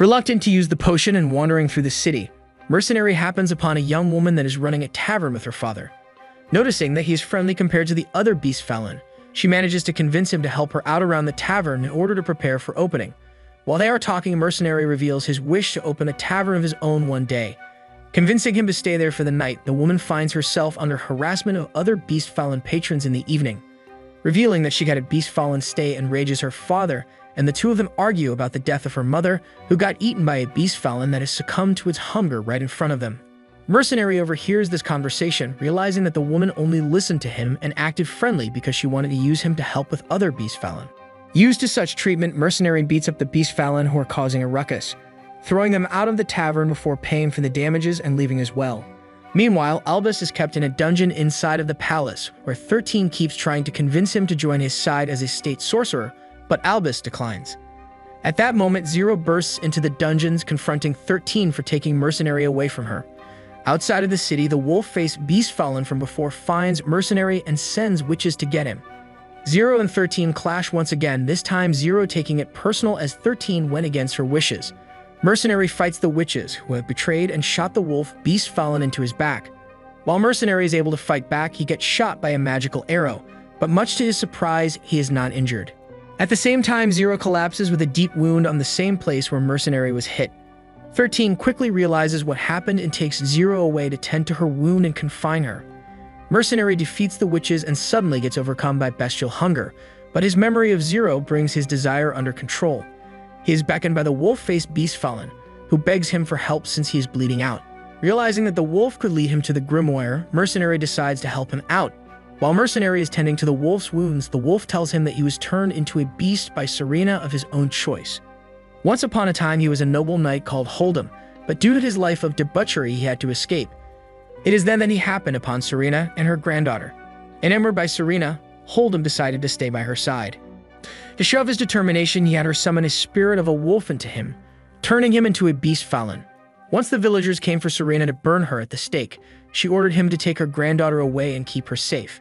Reluctant to use the potion and wandering through the city, Mercenary happens upon a young woman that is running a tavern with her father. Noticing that he is friendly compared to the other beast Fallen, she manages to convince him to help her out around the tavern in order to prepare for opening. While they are talking, Mercenary reveals his wish to open a tavern of his own one day. Convincing him to stay there for the night, the woman finds herself under harassment of other Beast Fallen patrons in the evening. Revealing that she got a Beast Fallen stay enrages her father, and the two of them argue about the death of her mother, who got eaten by a Beast Fallen that has succumbed to its hunger right in front of them. Mercenary overhears this conversation, realizing that the woman only listened to him and acted friendly because she wanted to use him to help with other Beast Fallen. Used to such treatment, Mercenary beats up the Beast Fallen who are causing a ruckus, throwing them out of the tavern before paying for the damages and leaving as well. Meanwhile, Albus is kept in a dungeon inside of the palace, where 13 keeps trying to convince him to join his side as a state sorcerer, but Albus declines. At that moment, Zero bursts into the dungeons, confronting 13 for taking Mercenary away from her. Outside of the city, the wolf-faced Beast Fallen from before finds Mercenary and sends witches to get him. Zero and 13 clash once again, this time Zero taking it personal as 13 went against her wishes. Mercenary fights the witches, who have betrayed and shot the wolf Beast Fallen into his back. While Mercenary is able to fight back, he gets shot by a magical arrow, but much to his surprise, he is not injured. At the same time, Zero collapses with a deep wound on the same place where Mercenary was hit. 13 quickly realizes what happened and takes Zero away to tend to her wound and confine her. Mercenary defeats the witches and suddenly gets overcome by bestial hunger, but his memory of Zero brings his desire under control. He is beckoned by the wolf-faced Beast Fallen, who begs him for help since he is bleeding out. Realizing that the wolf could lead him to the Grimoire, Mercenary decides to help him out. While Mercenary is tending to the wolf's wounds, the wolf tells him that he was turned into a beast by Serena of his own choice. Once upon a time, he was a noble knight called Hold'em, but due to his life of debauchery, he had to escape. It is then that he happened upon Serena and her granddaughter. Enamored by Serena, Hold'em decided to stay by her side. To show his determination, he had her summon a spirit of a wolf into him, turning him into a Beast Fallen. Once the villagers came for Serena to burn her at the stake, she ordered him to take her granddaughter away and keep her safe.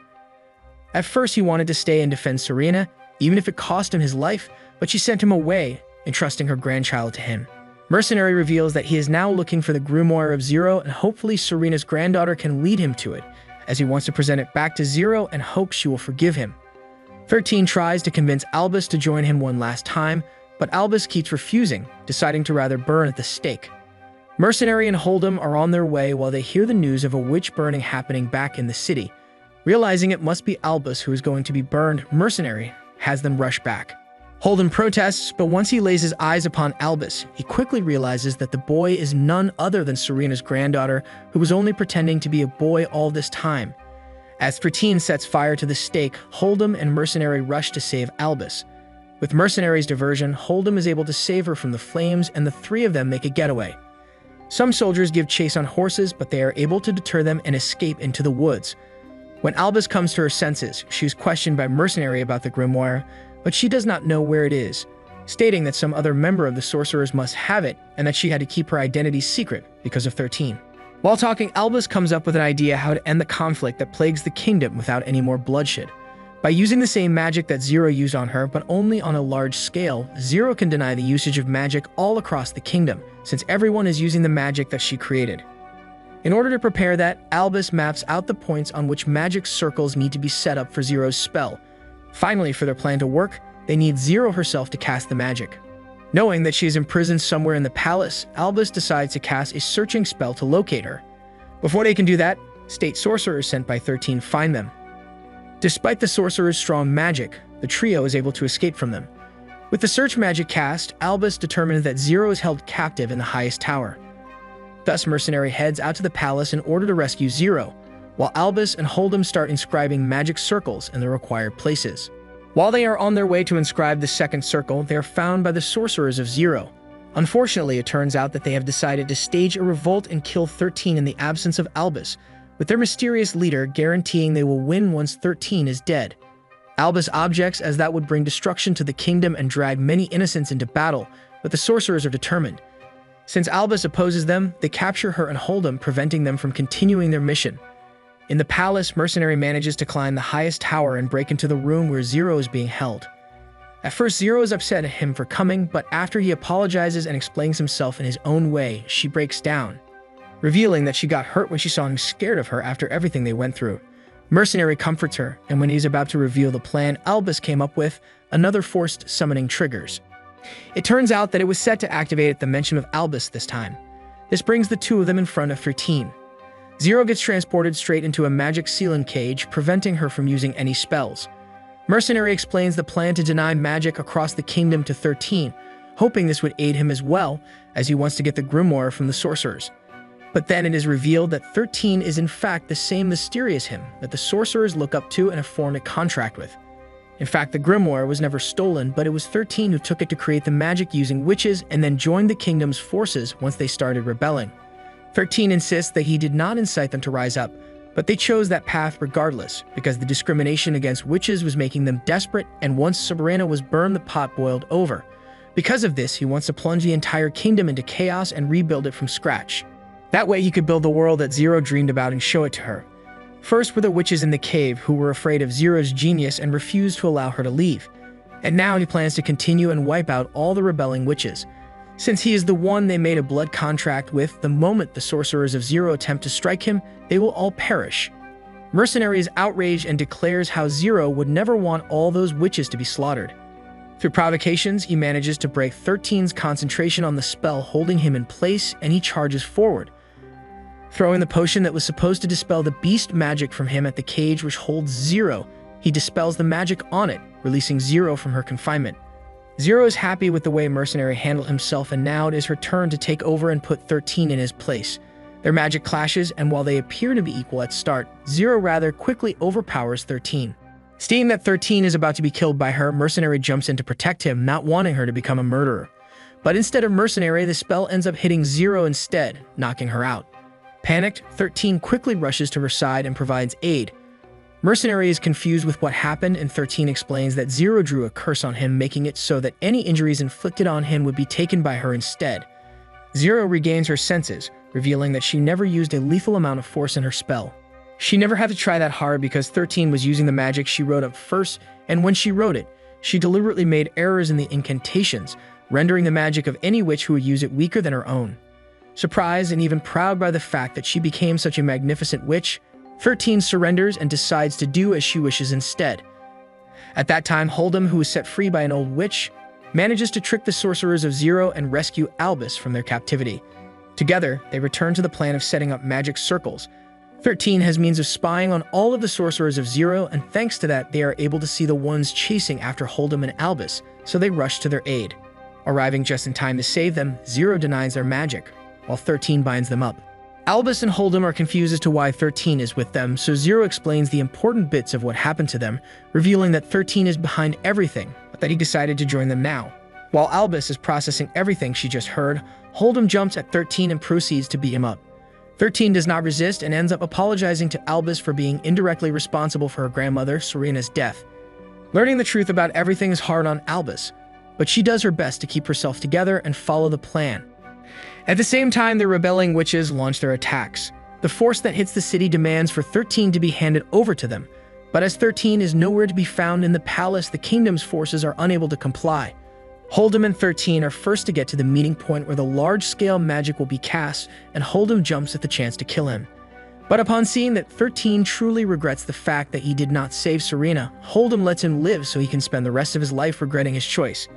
At first, he wanted to stay and defend Serena, even if it cost him his life, but she sent him away, entrusting her grandchild to him. Mercenary reveals that he is now looking for the Grimoire of Zero, and hopefully Serena's granddaughter can lead him to it, as he wants to present it back to Zero and hopes she will forgive him. 13 tries to convince Albus to join him one last time, but Albus keeps refusing, deciding to rather burn at the stake. Mercenary and Hold'em are on their way while they hear the news of a witch burning happening back in the city. Realizing it must be Albus who is going to be burned, Mercenary has them rush back. Hold'em protests, but once he lays his eyes upon Albus, he quickly realizes that the boy is none other than Serena's granddaughter, who was only pretending to be a boy all this time. As 13 sets fire to the stake, Hold'em and Mercenary rush to save Albus. With Mercenary's diversion, Hold'em is able to save her from the flames, and the three of them make a getaway. Some soldiers give chase on horses, but they are able to deter them and escape into the woods. When Albus comes to her senses, she is questioned by Mercenary about the Grimoire, but she does not know where it is, stating that some other member of the sorcerers must have it and that she had to keep her identity secret because of 13. While talking, Albus comes up with an idea how to end the conflict that plagues the kingdom without any more bloodshed. By using the same magic that Zero used on her, but only on a large scale, Zero can deny the usage of magic all across the kingdom, since everyone is using the magic that she created. In order to prepare that, Albus maps out the points on which magic circles need to be set up for Zero's spell. Finally, for their plan to work, they need Zero herself to cast the magic. Knowing that she is imprisoned somewhere in the palace, Albus decides to cast a searching spell to locate her. Before they can do that, state sorcerers sent by 13 find them. Despite the sorcerer's strong magic, the trio is able to escape from them. With the search magic cast, Albus determines that Zero is held captive in the highest tower. Thus, Mercenary heads out to the palace in order to rescue Zero, while Albus and Hold'em start inscribing magic circles in the required places. While they are on their way to inscribe the second circle, they are found by the sorcerers of Zero. Unfortunately, it turns out that they have decided to stage a revolt and kill 13 in the absence of Albus, with their mysterious leader guaranteeing they will win once 13 is dead. Albus objects, as that would bring destruction to the kingdom and drag many innocents into battle, but the sorcerers are determined. Since Albus opposes them, they capture her and Hold'em, preventing them from continuing their mission. In the palace, Mercenary manages to climb the highest tower and break into the room where Zero is being held. At first, Zero is upset at him for coming, but after he apologizes and explains himself in his own way, she breaks down, revealing that she got hurt when she saw him scared of her after everything they went through. Mercenary comforts her, and when he's about to reveal the plan Albus came up with, another forced summoning triggers. It turns out that it was set to activate at the mention of Albus this time. This brings the two of them in front of 13. Zero gets transported straight into a magic sealing cage, preventing her from using any spells. Mercenary explains the plan to deny magic across the kingdom to 13, hoping this would aid him as well, as he wants to get the Grimoire from the sorcerers. But then it is revealed that 13 is in fact the same mysterious him that the sorcerers look up to and have formed a contract with. In fact, the Grimoire was never stolen, but it was 13 who took it to create the magic using witches and then joined the kingdom's forces once they started rebelling. 13 insists that he did not incite them to rise up, but they chose that path regardless, because the discrimination against witches was making them desperate, and once Serena was burned, the pot boiled over. Because of this, he wants to plunge the entire kingdom into chaos and rebuild it from scratch. That way he could build the world that Zero dreamed about and show it to her. First were the witches in the cave, who were afraid of Zero's genius and refused to allow her to leave. And now he plans to continue and wipe out all the rebelling witches. Since he is the one they made a blood contract with, the moment the sorcerers of Zero attempt to strike him, they will all perish. Mercenary is outraged and declares how Zero would never want all those witches to be slaughtered. Through provocations, he manages to break 13's concentration on the spell holding him in place, and he charges forward, throwing the potion that was supposed to dispel the beast magic from him at the cage which holds Zero. He dispels the magic on it, releasing Zero from her confinement. Zero is happy with the way Mercenary handled himself, and now it is her turn to take over and put 13 in his place. Their magic clashes, and while they appear to be equal at start, Zero rather quickly overpowers 13. Seeing that 13 is about to be killed by her, Mercenary jumps in to protect him, not wanting her to become a murderer. But instead of Mercenary, the spell ends up hitting Zero instead, knocking her out. Panicked, 13 quickly rushes to her side and provides aid. Mercenary is confused with what happened, and 13 explains that Zero drew a curse on him, making it so that any injuries inflicted on him would be taken by her instead. Zero regains her senses, revealing that she never used a lethal amount of force in her spell. She never had to try that hard because 13 was using the magic she wrote up first, and when she wrote it, she deliberately made errors in the incantations, rendering the magic of any witch who would use it weaker than her own. Surprised and even proud by the fact that she became such a magnificent witch, 13 surrenders and decides to do as she wishes instead. At that time, Hold'em, who was set free by an old witch, manages to trick the sorcerers of Zero and rescue Albus from their captivity. Together, they return to the plan of setting up magic circles. 13 has means of spying on all of the sorcerers of Zero, and thanks to that, they are able to see the ones chasing after Hold'em and Albus, so they rush to their aid. Arriving just in time to save them, Zero denies their magic, while 13 binds them up. Albus and Hold'em are confused as to why 13 is with them, so Zero explains the important bits of what happened to them, revealing that 13 is behind everything, but that he decided to join them now. While Albus is processing everything she just heard, Hold'em jumps at 13 and proceeds to beat him up. 13 does not resist and ends up apologizing to Albus for being indirectly responsible for her grandmother, Serena's death. Learning the truth about everything is hard on Albus, but she does her best to keep herself together and follow the plan. At the same time, the rebelling witches launch their attacks. The force that hits the city demands for 13 to be handed over to them, but as 13 is nowhere to be found in the palace, the kingdom's forces are unable to comply. Hold'em and 13 are first to get to the meeting point where the large-scale magic will be cast, and Hold'em jumps at the chance to kill him. But upon seeing that 13 truly regrets the fact that he did not save Serena, Hold'em lets him live so he can spend the rest of his life regretting his choice.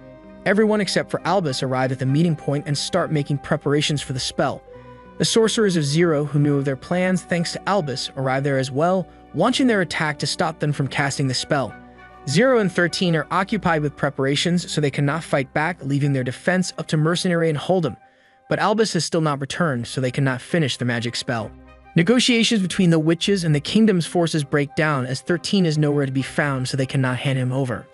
Everyone except for Albus arrive at the meeting point and start making preparations for the spell. The sorcerers of Zero, who knew of their plans thanks to Albus, arrive there as well, launching their attack to stop them from casting the spell. Zero and 13 are occupied with preparations, so they cannot fight back, leaving their defense up to Mercenary and Hold'em. But Albus has still not returned, so they cannot finish the magic spell. Negotiations between the witches and the kingdom's forces break down as 13 is nowhere to be found, so they cannot hand him over.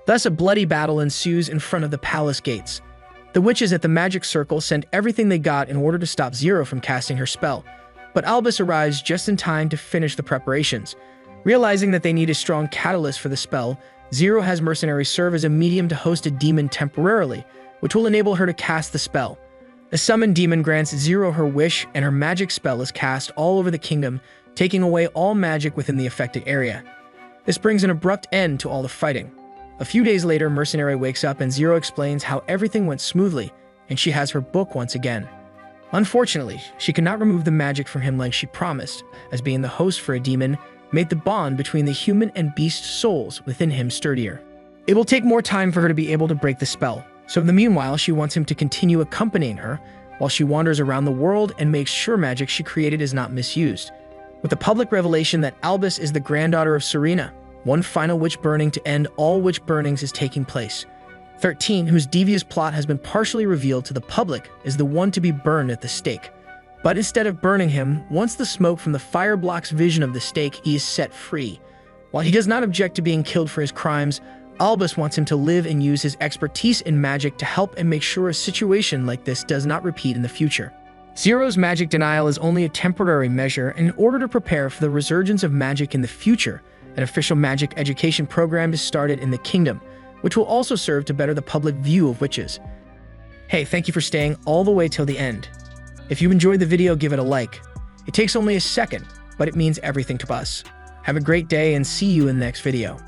Thus, a bloody battle ensues in front of the palace gates. The witches at the magic circle send everything they got in order to stop Zero from casting her spell, but Albus arrives just in time to finish the preparations. Realizing that they need a strong catalyst for the spell, Zero has Mercenary serve as a medium to host a demon temporarily, which will enable her to cast the spell. The summoned demon grants Zero her wish, and her magic spell is cast all over the kingdom, taking away all magic within the affected area. This brings an abrupt end to all the fighting. A few days later, Mercenary wakes up and Zero explains how everything went smoothly, and she has her book once again. Unfortunately, she cannot remove the magic from him like she promised, as being the host for a demon made the bond between the human and beast souls within him sturdier. It will take more time for her to be able to break the spell, so in the meanwhile, she wants him to continue accompanying her while she wanders around the world and makes sure magic she created is not misused. With the public revelation that Albus is the granddaughter of Serena, one final witch burning to end all witch burnings is taking place. 13, whose devious plot has been partially revealed to the public, is the one to be burned at the stake. But instead of burning him, once the smoke from the fire blocks vision of the stake, he is set free. While he does not object to being killed for his crimes, Albus wants him to live and use his expertise in magic to help and make sure a situation like this does not repeat in the future. Zero's magic denial is only a temporary measure, and in order to prepare for the resurgence of magic in the future, an official magic education program is started in the kingdom, which will also serve to better the public view of witches. Hey, thank you for staying all the way till the end. If you enjoyed the video, give it a like. It takes only a second, but it means everything to us. Have a great day and see you in the next video.